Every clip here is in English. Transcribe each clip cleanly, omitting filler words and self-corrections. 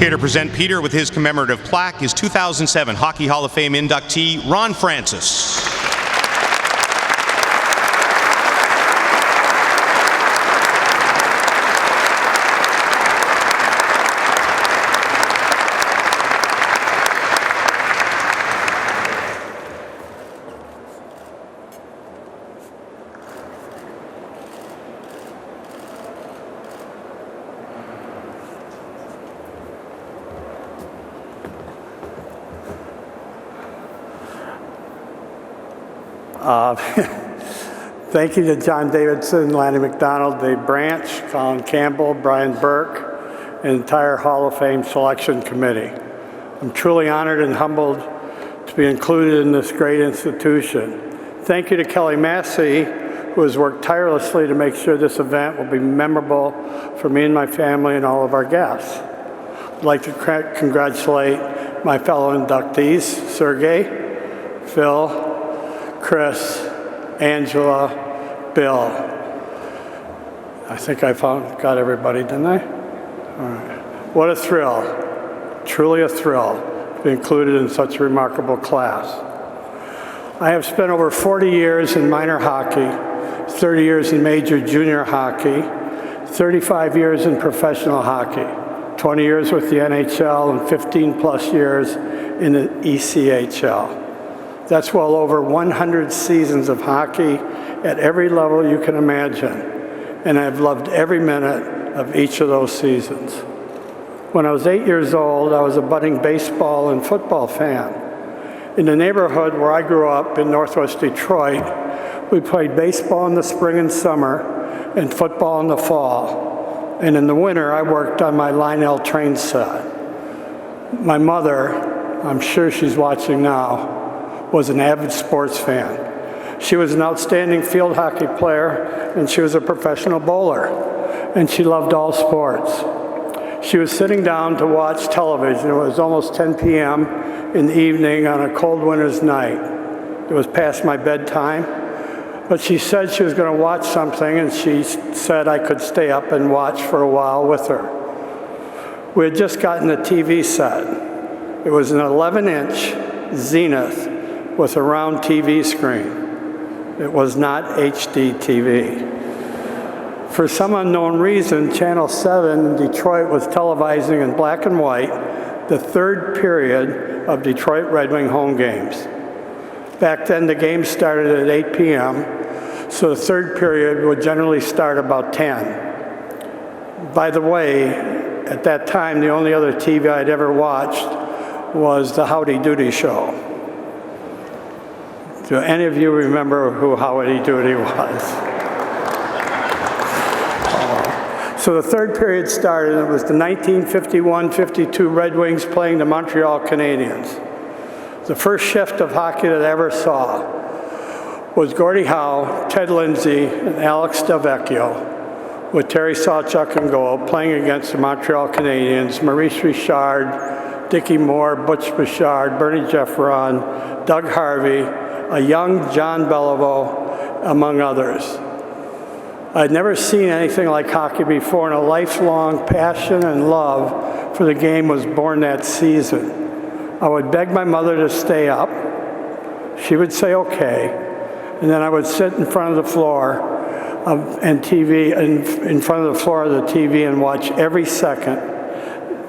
Here to present Peter with his commemorative plaque is 2007 Hockey Hall of Fame inductee Ron Francis. Thank you to John Davidson, Lanny McDonald, Dave Branch, Colin Campbell, Brian Burke, and the entire Hall of Fame Selection Committee. I'm truly honored and humbled to be included in this great institution. Thank you to Kelly Massey, who has worked tirelessly to make sure this event will be memorable for me and my family and all of our guests. I'd like to congratulate my fellow inductees, Sergey, Phil, Chris, Angela, Bill. I think I got everybody, didn't I? All right. What a thrill, truly a thrill to be included in such a remarkable class. I have spent over 40 years in minor hockey, 30 years in major junior hockey, 35 years in professional hockey, 20 years with the NHL, and 15 plus years in the ECHL. That's well over 100 seasons of hockey at every level you can imagine, and I've loved every minute of each of those seasons. When I was 8 years old, I was a budding baseball and football fan. In the neighborhood where I grew up in Northwest Detroit, we played baseball in the spring and summer and football in the fall. And in the winter, I worked on my Lionel train set. My mother, I'm sure she's watching now, was an avid sports fan. She was an outstanding field hockey player, and she was a professional bowler, and she loved all sports. She was sitting down to watch television. It was almost 10 p.m. in the evening on a cold winter's night. It was past my bedtime, but she said she was going to watch something, and she said I could stay up and watch for a while with her. We had just gotten a TV set. It was an 11-inch Zenith with a round TV screen. It was not HD TV. For some unknown reason, Channel 7 in Detroit was televising in black and white the third period of Detroit Red Wing home games. Back then, the game started at 8 p.m., so the third period would generally start about 10. By the way, at that time, the only other TV I'd ever watched was the Howdy Doody show. Do any of you remember who Howdy Doody was? So the third period started, and it was the 1951-52 Red Wings playing the Montreal Canadiens. The first shift of hockey that I ever saw was Gordie Howe, Ted Lindsay, and Alex Delvecchio, with Terry Sawchuk in goal, playing against the Montreal Canadiens, Maurice Richard, Dickie Moore, Butch Bouchard, Bernie Jeffron, Doug Harvey, a young John Beliveau, among others. I'd never seen anything like hockey before, and a lifelong passion and love for the game was born that season. I would beg my mother to stay up. She would say okay, and then I would sit in front of the floor in front of the floor of the TV and watch every second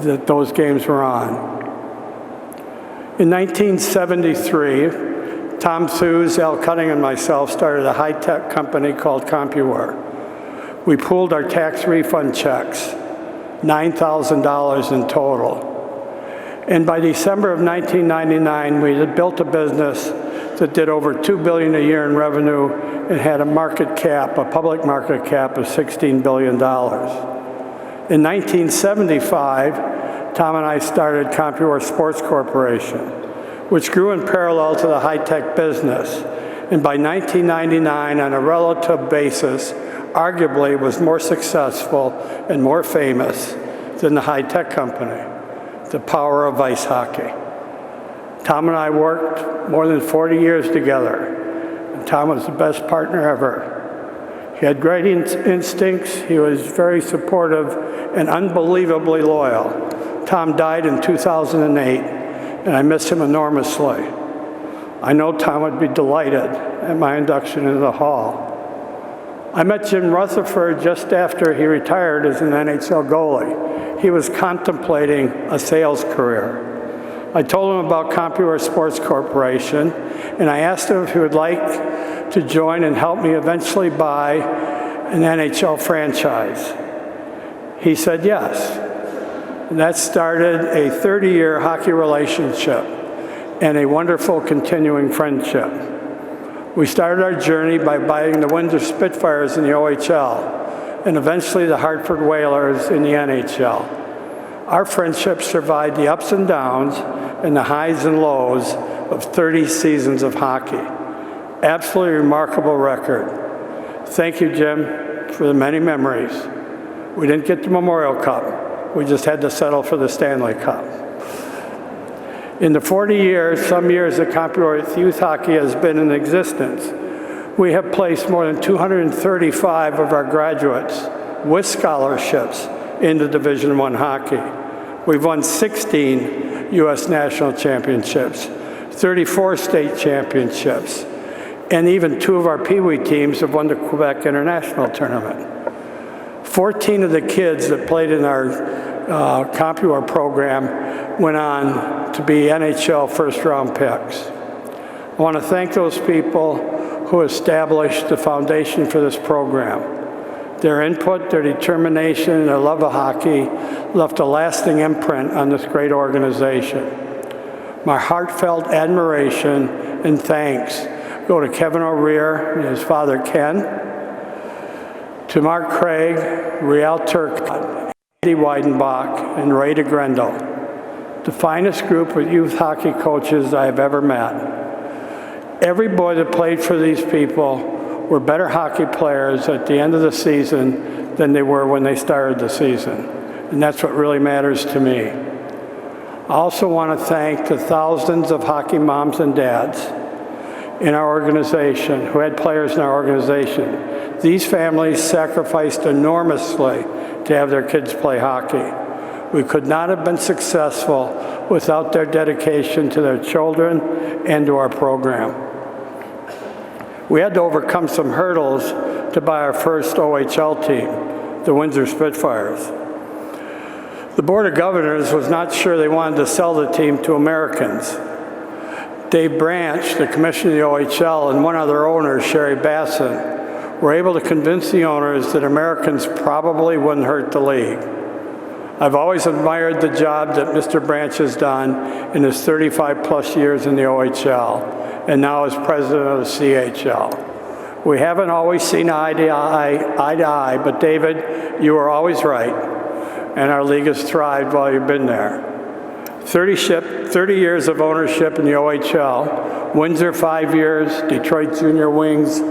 that those games were on. In 1973, Tom Thews, Al Cutting, and myself started a high-tech company called CompuWare. We pooled our tax refund checks, $9,000 in total. And by December of 1999, we had built a business that did over $2 billion a year in revenue and had a market cap, a public market cap of $16 billion. In 1975, Tom and I started CompuWare Sports Corporation, which grew in parallel to the high-tech business, and by 1999, on a relative basis, arguably was more successful and more famous than the high-tech company, the power of ice hockey. Tom and I worked more than 40 years together, and Tom was the best partner ever. He had great instincts, he was very supportive and unbelievably loyal. Tom died in 2008, and I miss him enormously. I know Tom would be delighted at my induction into the Hall. I met Jim Rutherford just after he retired as an NHL goalie. He was contemplating a sales career. I told him about CompuWare Sports Corporation, and I asked him if he would like to join and help me eventually buy an NHL franchise. He said yes. And that started a 30-year hockey relationship and a wonderful continuing friendship. We started our journey by buying the Windsor Spitfires in the OHL and eventually the Hartford Whalers in the NHL. Our friendship survived the ups and downs and the highs and lows of 30 seasons of hockey. Absolutely remarkable record. Thank you, Jim, for the many memories. We didn't get the Memorial Cup. We just had to settle for the Stanley Cup. In the 40 years, some years that CompuWare Youth Hockey has been in existence, we have placed more than 235 of our graduates with scholarships into Division I hockey. We've won 16 U.S. national championships, 34 state championships, and even 2 of our Pee Wee teams have won the Quebec International Tournament. 14 of the kids that played in our CompuWare program went on to be NHL first-round picks. I want to thank those people who established the foundation for this program. Their input, their determination, and their love of hockey left a lasting imprint on this great organization. My heartfelt admiration and thanks go to Kevin O'Rear and his father Ken, to Mark Craig, Riel Turcotte, Andy Weidenbach, and Ray DeGrendel, the finest group of youth hockey coaches I have ever met. Every boy that played for these people were better hockey players at the end of the season than they were when they started the season. And that's what really matters to me. I also want to thank the thousands of hockey moms and dads in our organization, who had players in our organization. These families sacrificed enormously to have their kids play hockey. We could not have been successful without their dedication to their children and to our program. We had to overcome some hurdles to buy our first OHL team, the Windsor Spitfires. The Board of Governors was not sure they wanted to sell the team to Americans. Dave Branch, the commissioner of the OHL, and one other owner, Sherry Basson, were able to convince the owners that Americans probably wouldn't hurt the league. I've always admired the job that Mr. Branch has done in his 35-plus years in the OHL, and now as president of the CHL. We haven't always seen eye to eye, but David, you were always right, and our league has thrived while you've been there. 30 years of ownership in the OHL, Windsor 5 years, Detroit Junior Wings,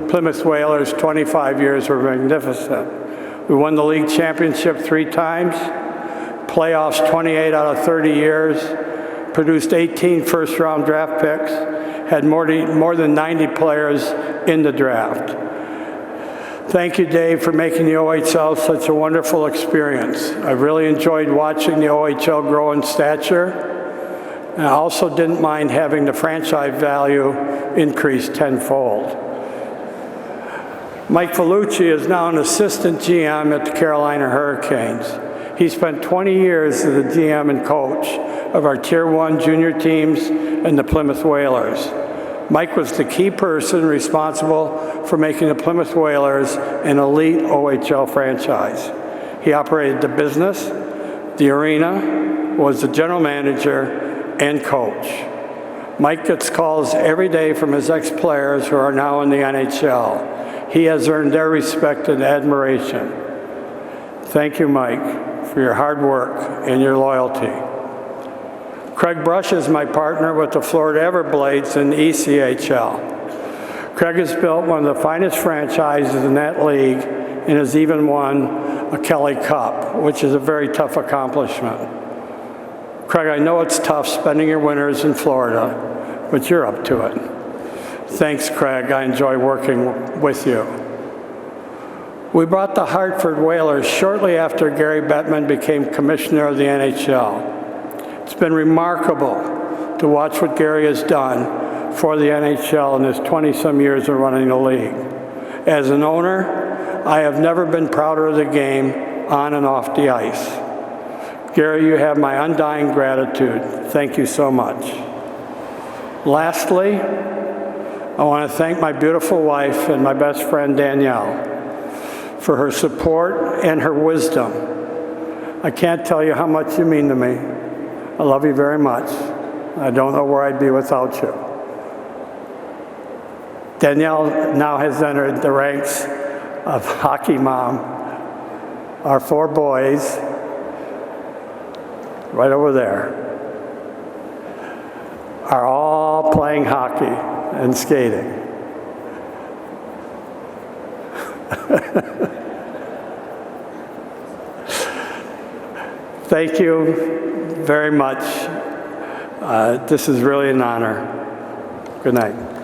Plymouth Whalers 25 years were magnificent. We won the league championship 3 times, playoffs 28 out of 30 years, produced 18 first-round draft picks, had more than 90 players in the draft. Thank you, Dave, for making the OHL such a wonderful experience. I really enjoyed watching the OHL grow in stature, and I also didn't mind having the franchise value increase tenfold. Mike Vellucci is now an assistant GM at the Carolina Hurricanes. He spent 20 years as the GM and coach of our Tier 1 junior teams and the Plymouth Whalers. Mike was the key person responsible for making the Plymouth Whalers an elite OHL franchise. He operated the business, the arena, was the general manager, and coach. Mike gets calls every day from his ex-players who are now in the NHL. He has earned their respect and admiration. Thank you, Mike, for your hard work and your loyalty. Craig Brush is my partner with the Florida Everblades in the ECHL. Craig has built one of the finest franchises in that league and has even won a Kelly Cup, which is a very tough accomplishment. Craig, I know it's tough spending your winters in Florida, but you're up to it. Thanks, Craig. I enjoy working with you. We brought the Hartford Whalers shortly after Gary Bettman became commissioner of the NHL. It's been remarkable to watch what Gary has done for the NHL in his 20-some years of running the league. As an owner, I have never been prouder of the game on and off the ice. Gary, you have my undying gratitude. Thank you so much. Lastly, I want to thank my beautiful wife and my best friend Danielle for her support and her wisdom. I can't tell you how much you mean to me. I love you very much. I don't know where I'd be without you. Danielle now has entered the ranks of Hockey Mom. Our 4 boys, right over there, are all playing hockey and skating. Thank you very much. This is really an honor. Good night.